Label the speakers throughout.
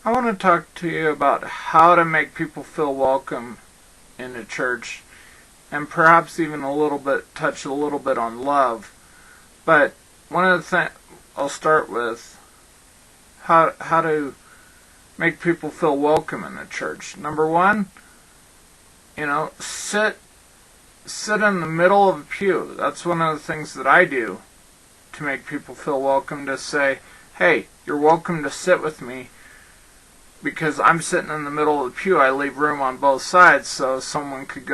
Speaker 1: I want to talk to you about how to make people feel welcome in a church, and perhaps even touch a little bit on love. But one of the things I'll start with how to make people feel welcome in a church. Number one, sit in the middle of a pew. That's one of the things that I do to make people feel welcome. To say, hey, you're welcome to sit with me. Because I'm sitting in the middle of the pew, I leave room on both sides so someone could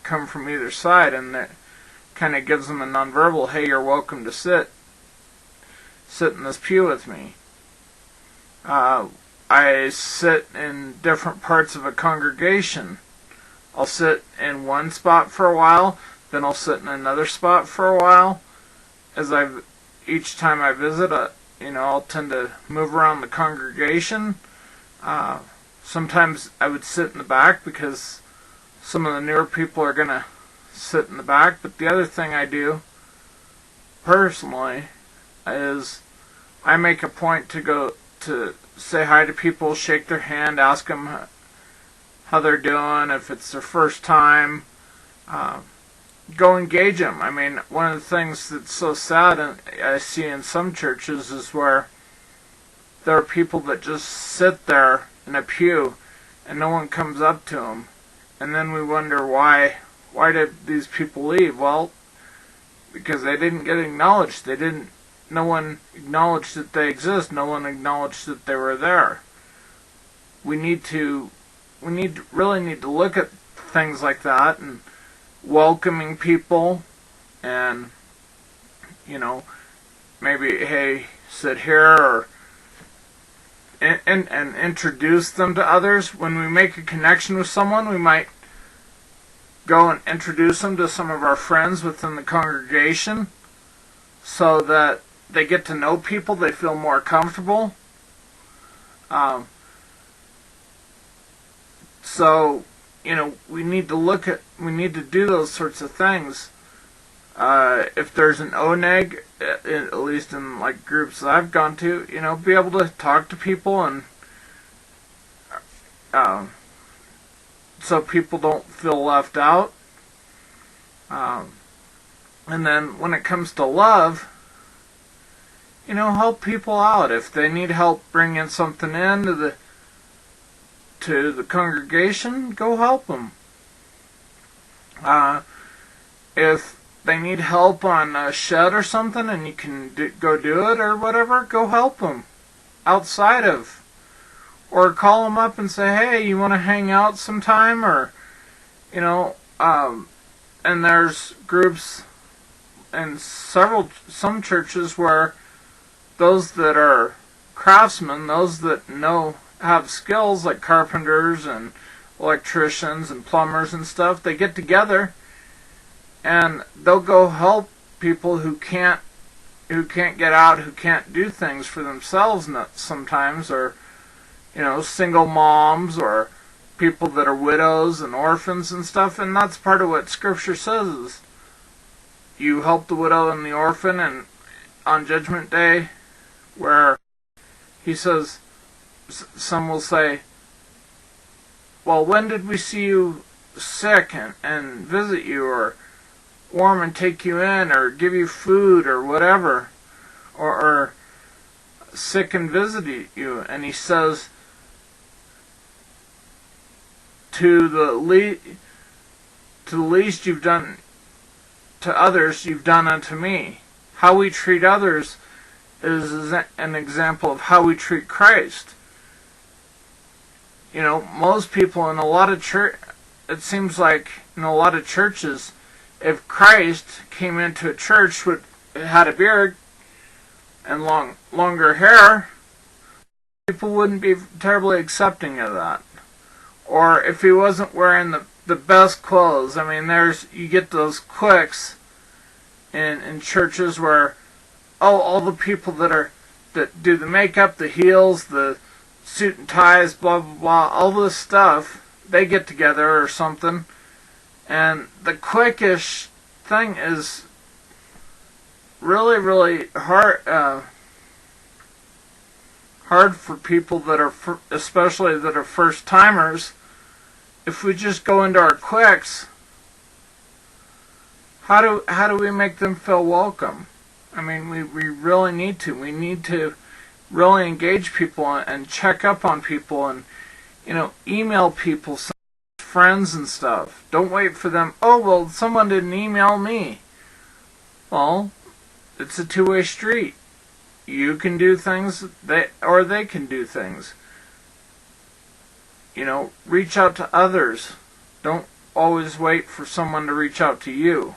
Speaker 1: come from either side, and that kind of gives them a nonverbal, hey, you're welcome to sit in this pew with me. I sit in different parts of a congregation. I'll sit in one spot for a while, then I'll sit in another spot for a while. Each time I visit, I'll tend to move around the congregation. Sometimes I would sit in the back because some of the newer people are going to sit in the back. But the other thing I do personally is I make a point to go to say hi to people, shake their hand, ask them how they're doing, if it's their first time. Go engage them. I mean, one of the things that's so sad I see in some churches is where there are people that just sit there in a pew and no one comes up to them. And then we wonder why did these people leave? Well, because they didn't get acknowledged. No one acknowledged that they exist. No one acknowledged that they were there. We really need to look at things like that and welcoming people and, maybe, hey, sit here, or and introduce them to others. When we make a connection with someone, we might go and introduce them to some of our friends within the congregation so that they get to know people, they feel more comfortable. We need to do those sorts of things. If there's an ONEG, at least in like groups that I've gone to, be able to talk to people and so people don't feel left out. And then when it comes to love, help people out. If they need help bringing something in to the congregation, go help them. If they need help on a shed or something and you can go do it or whatever, go help them outside of, or call them up and say, hey, you want to hang out sometime? Or and there's groups in some churches where those that are craftsmen, those that have skills like carpenters and electricians and plumbers and stuff, they get together and they'll go help people who can't get out, who can't do things for themselves sometimes, or single moms, or people that are widows and orphans and stuff. And that's part of what Scripture says, is you help the widow and the orphan. And on Judgment Day, where he says, some will say, well, when did we see you sick and visit you, or warm and take you in, or give you food, or whatever, or sick and visit you? And he says, to the least you've done to others, you've done unto me. How we treat others is an example of how we treat Christ. Most people in a lot of it seems like in a lot of churches, if Christ came into a church had a beard and longer hair, people wouldn't be terribly accepting of that. Or if he wasn't wearing the best clothes. I mean, you get those cliques in churches where, all the people that do the makeup, the heels, the suit and ties, blah blah blah, all this stuff, they get together or something, and the cliquish thing is really, really hard for people that are, especially that are first timers. If we just go into our quicks, how do we make them feel welcome? I mean, we really need to. We need to really engage people and check up on people and, email people, friends and stuff. Don't wait for them. Oh, well, someone didn't email me. Well, it's a two-way street. You can do things, or they can do things. Reach out to others. Don't always wait for someone to reach out to you.